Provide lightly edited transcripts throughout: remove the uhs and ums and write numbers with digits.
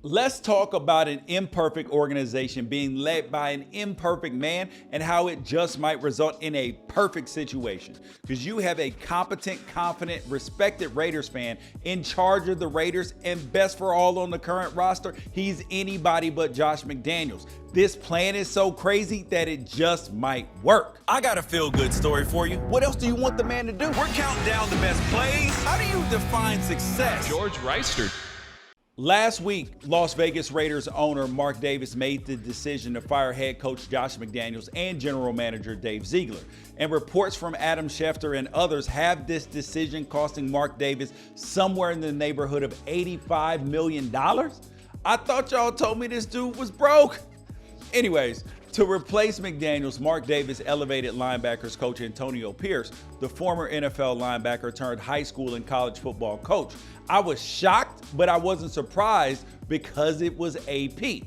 Let's talk about an imperfect organization being led by an imperfect man and how it just might result in a perfect situation. Because you have a competent, confident, respected Raiders fan in charge of the Raiders, and best for all on the current roster, he's anybody but Josh McDaniels. This plan is so crazy that it just might work. I got a feel-good story for you. What else do you want the man to do? We're counting down the best plays. How do you define success? George Wrighster. Last week, Las Vegas Raiders owner Mark Davis made the decision to fire head coach Josh McDaniels and general manager Dave Ziegler. And reports from Adam Schefter and others have this decision costing Mark Davis somewhere in the neighborhood of $85 million. I thought y'all told me this dude was broke. Anyways, to replace McDaniels, Mark Davis elevated linebackers coach Antonio Pierce, the former NFL linebacker turned high school and college football coach. I was shocked, but I wasn't surprised because it was AP.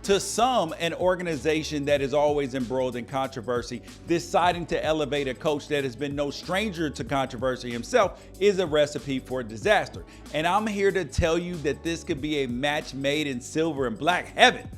To some, an organization that is always embroiled in controversy, deciding to elevate a coach that has been no stranger to controversy himself is a recipe for disaster. And I'm here to tell you that this could be a match made in silver and black heaven.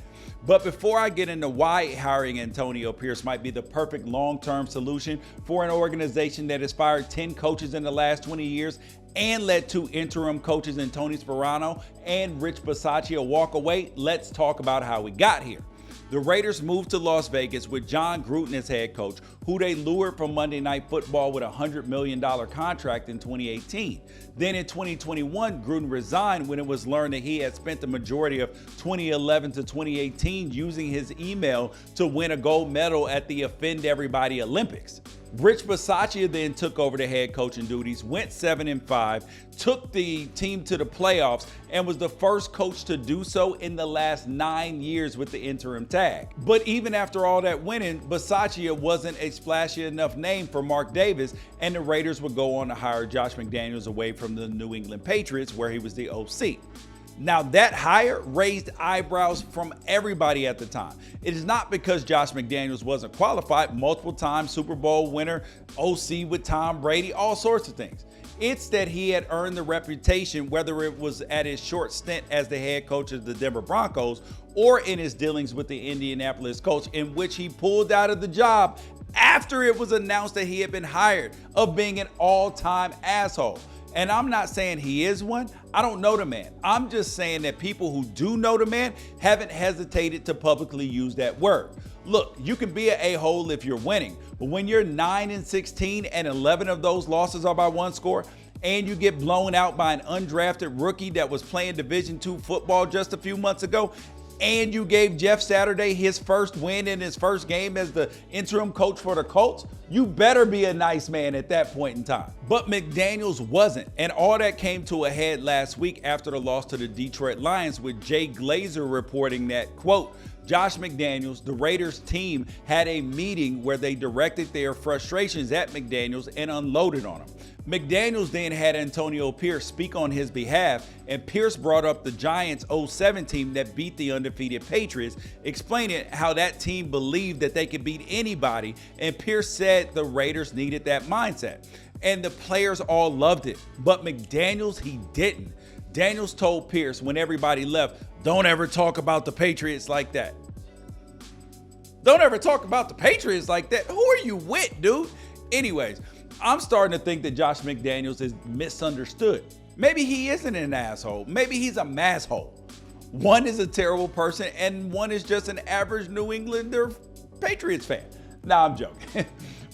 But before I get into why hiring Antonio Pierce might be the perfect long-term solution for an organization that has fired 10 coaches in the last 20 years and let 2 interim coaches in Tony Sparano and Rich Bisaccia walk away, let's talk about how we got here. The Raiders moved to Las Vegas with John Gruden as head coach, who they lured from Monday Night Football with a $100 million contract in 2018. Then in 2021, Gruden resigned when it was learned that he had spent the majority of 2011 to 2018 using his email to win a gold medal at the Offend Everybody Olympics. Rich Bisaccia then took over the head coaching duties, went 7-5, took the team to the playoffs, and was the first coach to do so in the last 9 years with the interim tag. But even after all that winning, Bisaccia wasn't a splashy enough name for Mark Davis, and the Raiders would go on to hire Josh McDaniels away from the New England Patriots, where he was the OC. Now, that hire raised eyebrows from everybody at the time. It is not because Josh McDaniels wasn't qualified, multiple-time Super Bowl winner, OC with Tom Brady, all sorts of things. It's that he had earned the reputation, whether it was at his short stint as the head coach of the Denver Broncos or in his dealings with the Indianapolis Colts, in which he pulled out of the job after it was announced that he had been hired, of being an all-time asshole. And I'm not saying he is one. I don't know the man. I'm just saying that people who do know the man haven't hesitated to publicly use that word. Look, you can be an a-hole if you're winning, but when you're 9-16 and 11 of those losses are by one score, and you get blown out by an undrafted rookie that was playing Division II football just a few months ago, and you gave Jeff Saturday his first win in his first game as the interim coach for the Colts, you better be a nice man at that point in time. But McDaniels wasn't, and all that came to a head last week after the loss to the Detroit Lions, with Jay Glazer reporting that, quote, Josh McDaniels, the Raiders team, had a meeting where they directed their frustrations at McDaniels and unloaded on him. McDaniels then had Antonio Pierce speak on his behalf, and Pierce brought up the Giants' 07 team that beat the undefeated Patriots, explaining how that team believed that they could beat anybody, and Pierce said the Raiders needed that mindset. And the players all loved it, but McDaniels, he didn't. Daniels told Pierce when everybody left, don't ever talk about the Patriots like that. Don't ever talk about the Patriots like that. Who are you with, dude? Anyways, I'm starting to think that Josh McDaniels is misunderstood. Maybe he isn't an asshole. Maybe he's a masshole. One is a terrible person and one is just an average New Englander Patriots fan. Nah, I'm joking.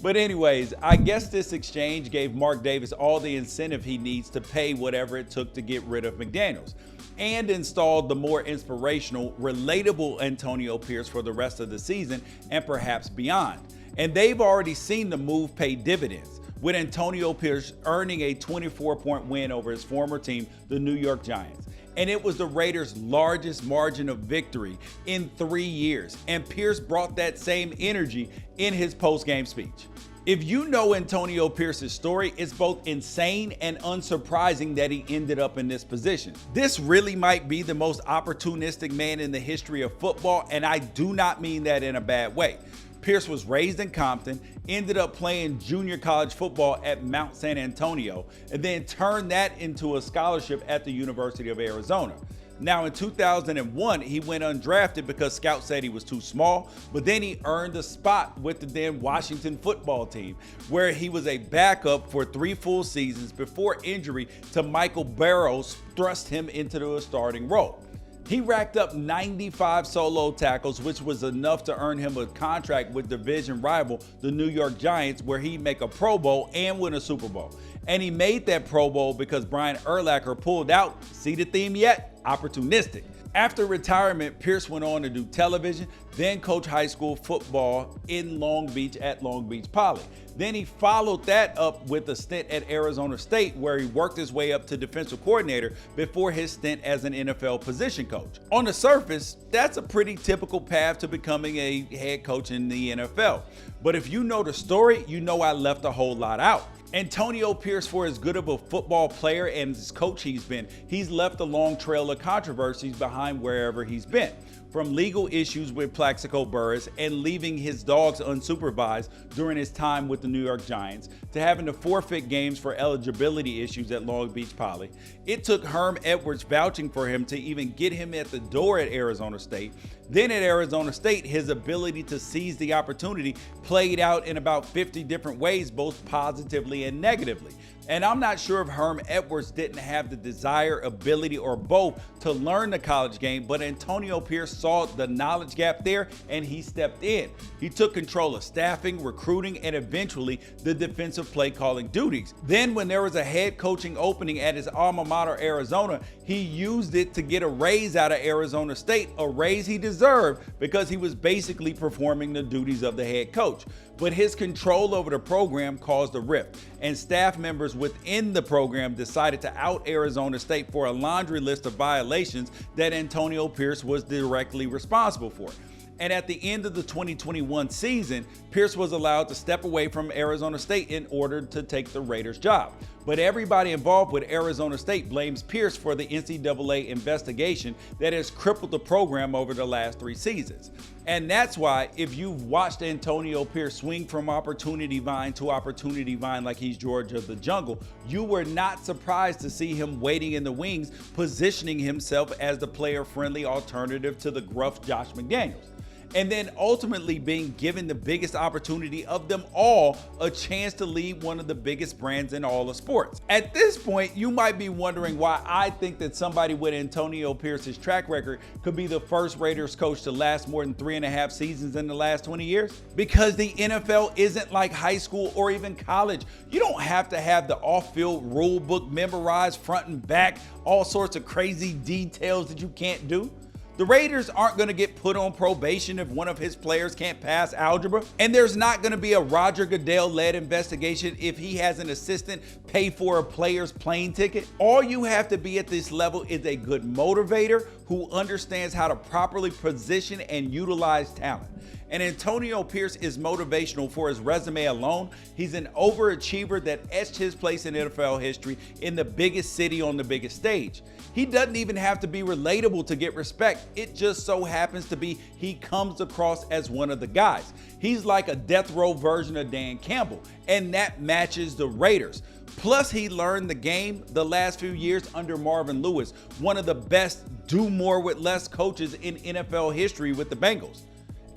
But anyways, I guess this exchange gave Mark Davis all the incentive he needs to pay whatever it took to get rid of McDaniels, and installed the more inspirational, relatable Antonio Pierce for the rest of the season and perhaps beyond. And they've already seen the move pay dividends, with Antonio Pierce earning a 24-point win over his former team, the New York Giants. And it was the Raiders' largest margin of victory in 3 years. And Pierce brought that same energy in his post-game speech. If you know Antonio Pierce's story, it's both insane and unsurprising that he ended up in this position. This really might be the most opportunistic man in the history of football, and I do not mean that in a bad way. Pierce was raised in Compton, ended up playing junior college football at Mount San Antonio, and then turned that into a scholarship at the University of Arizona. Now in 2001, he went undrafted because scouts said he was too small, but then he earned a spot with the then Washington football team, where he was a backup for 3 full seasons before injury to Michael Barrows thrust him into the starting role. He racked up 95 solo tackles, which was enough to earn him a contract with division rival, the New York Giants, where he'd make a Pro Bowl and win a Super Bowl. And he made that Pro Bowl because Brian Urlacher pulled out, see the theme yet? Opportunistic. After retirement, Pierce went on to do television, then coach high school football in Long Beach at Long Beach Poly. Then he followed that up with a stint at Arizona State, where he worked his way up to defensive coordinator before his stint as an NFL position coach. On the surface, that's a pretty typical path to becoming a head coach in the NFL. But if you know the story, you know I left a whole lot out. Antonio Pierce, for as good of a football player and as coach he's been, he's left a long trail of controversies behind wherever he's been. From legal issues with Plaxico Burress and leaving his dogs unsupervised during his time with the New York Giants, to having to forfeit games for eligibility issues at Long Beach Poly. It took Herm Edwards vouching for him to even get him at the door at Arizona State. Then at Arizona State, his ability to seize the opportunity played out in about 50 different ways, both positively and negatively. And I'm not sure if Herm Edwards didn't have the desire, ability, or both to learn the college game, but Antonio Pierce saw the knowledge gap there and he stepped in. He took control of staffing, recruiting, and eventually the defensive play calling duties. Then when there was a head coaching opening at his alma mater, Arizona, he used it to get a raise out of Arizona State, a raise he deserved because he was basically performing the duties of the head coach. But his control over the program caused a rift, and staff members within the program decided to out Arizona State for a laundry list of violations that Antonio Pierce was directly responsible for. And at the end of the 2021 season, Pierce was allowed to step away from Arizona State in order to take the Raiders' job. But everybody involved with Arizona State blames Pierce for the NCAA investigation that has crippled the program over the last 3 seasons. And that's why, if you've watched Antonio Pierce swing from opportunity vine to opportunity vine like he's George of the Jungle, you were not surprised to see him waiting in the wings, positioning himself as the player-friendly alternative to the gruff Josh McDaniels. And then ultimately being given the biggest opportunity of them all, a chance to lead one of the biggest brands in all of sports. At this point, you might be wondering why I think that somebody with Antonio Pierce's track record could be the first Raiders coach to last more than 3.5 seasons in the last 20 years. Because the NFL isn't like high school or even college. You don't have to have the off-field rule book memorized front and back, all sorts of crazy details that you can't do. The Raiders aren't going to get put on probation if one of his players can't pass algebra. And there's not going to be a Roger Goodell-led investigation if he has an assistant pay for a player's plane ticket. All you have to be at this level is a good motivator who understands how to properly position and utilize talent. And Antonio Pierce is motivational for his resume alone. He's an overachiever that etched his place in NFL history in the biggest city on the biggest stage. He doesn't even have to be relatable to get respect. It just so happens to be he comes across as one of the guys. He's like a death row version of Dan Campbell, and that matches the Raiders. Plus, he learned the game the last few years under Marvin Lewis, one of the best do more with less coaches in NFL history with the Bengals.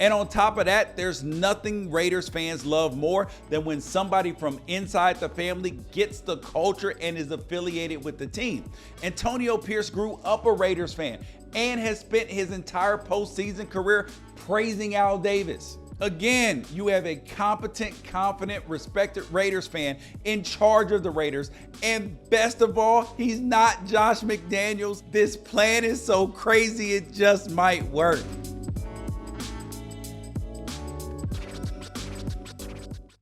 And on top of that, there's nothing Raiders fans love more than when somebody from inside the family gets the culture and is affiliated with the team. Antonio Pierce grew up a Raiders fan and has spent his entire postseason career praising Al Davis. Again, you have a competent, confident, respected Raiders fan in charge of the Raiders. And best of all, he's not Josh McDaniels. This plan is so crazy, it just might work.